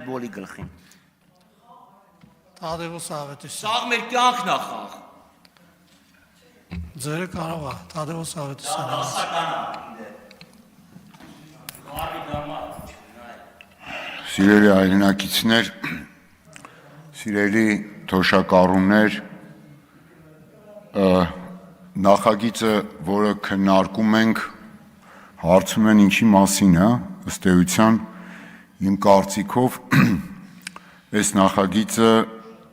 Բոլի գլխին։ Թադևոս Ավետիսյան։ Սաղ մեր կյանքն է խաղ։ Ձերը կարող է, Թադևոս Ավետիսյան։ Սիրելի հայրենակիցներ, սիրելի թոշակառուներ, նախագիծը, որը քննարկում ենք, հարցում են ինչի մասին է, ըստ էության իմ կարծիքով այս նախագիծը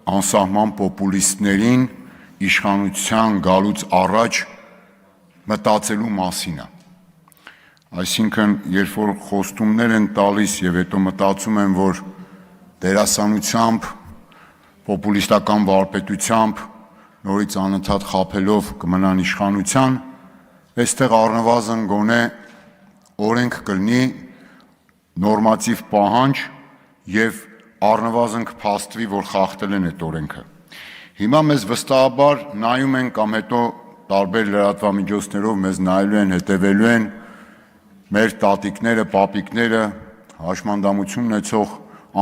անսահման պոպուլիստներին իշխանության գալուց առաջ մտածելու մասին է։ Այսինքն, երբ որ խոստումներ են տալիս եւ հետո մտածում են, որ դերասանությամբ, պոպուլիստական վարպետությամբ, նորից անընդհատ խաբելով կմնան իշխանության, այստեղ առնվազն գոնե օրենք կլինի, նորմատիվ պահանջ եւ առնվազն կփաստվի, որ խախտել են այդ օրենքը։ Հիմա մեզ վստահաբար նայում են կամ հետո տարբեր լրատվամիջոցներով մեզ նայելու են, հետևելու են մեր տատիկները, պապիկները, հաշմանդամություն ունեցող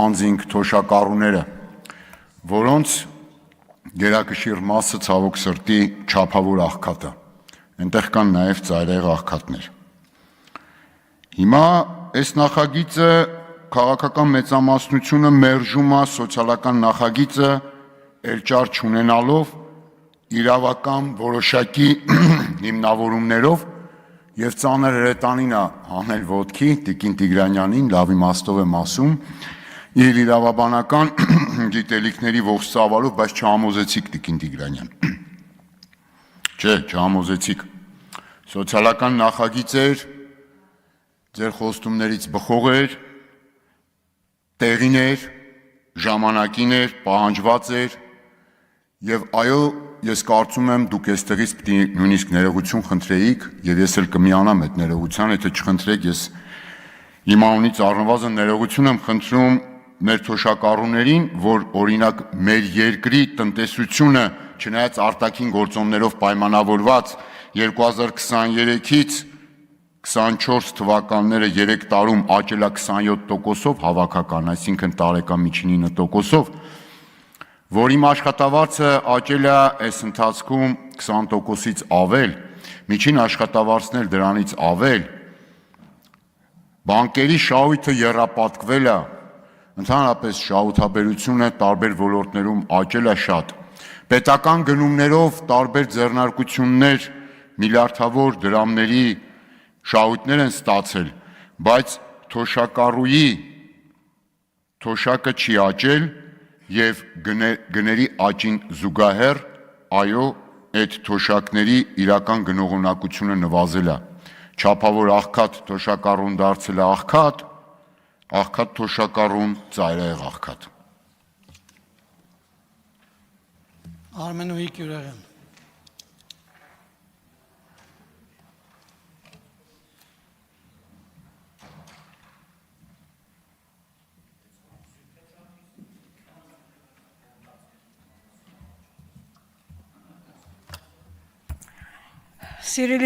անձինք, թոշակառուները, որոնց գերակշիռ մասը ցավոք սրտի չափավոր աղքատ է։ Այնտեղ կան նաև ծայրահեղ աղքատներ։ Հիմա այս նախագիծը քաղաքական մեծամասնությունը մերժում է սոցիալական նախագիծը էլճար չունենալով իրավական որոշակի հիմնավորումներով եւ ծանր հրետանին է հանել ոտքի Տիկին Տիգրանյանին, լավ իմաստով եմ ասում, իր իրավաբանական գիտելիքների ողջ ծավալով, բայց չհամոզեցիք Տիկին Տիգրանյան։ Չէ, չհամոզեցիք։ Սոցիալական նախագիծ էր, ձեր խոստումներից բխող էր, տեղին էր, ժամանակին էր, պահանջված էր եւ այո, ես կարծում եմ դուք այստեղից պիտի նույնիսկ ներողություն խնդրեիք եւ ես էլ կմիանամ այդ ներողության, եթե չխնդրեք, ես իմ անունից առնվազն ներողություն եմ խնդրում մեր թոշակառուներին, որ օրինակ մեր երկրի տնտեսությունը, չնայած արտաքին գործոններով պայմանավորված 2023-ից 24 թվականները 3 տարում աճել է 27%-ով հավաքական, այսինքն տարեկան միջինի 9%-ով, որ իմ աշխատավարձը աճել է այս ընթացքում 20%-ից ավել, միջին աշխատավարձն էլ դրանից ավել, բանկերի շահույթը եռապատկվել է, ընդհանրապես շահութաբերությունը տարբեր ոլորտներում աճել է շատ, պետական գնումներով տարբեր ձեռնարկություններ միլիարդավոր դրամների շահույթներ են ստացել, բայց թոշակառուի թոշակը չի աճել եւ գների աճին զուգահեռ, այո, այդ թոշակների իրական գնողունակությունը նվազել է։ Չափավոր աղքատ թոշակառուն դարձել է աղքատ, աղքատ թոշակառուն ծայրահեղ աղքատ։ Արմենուհի Կյուրեղյան։ Սիրելի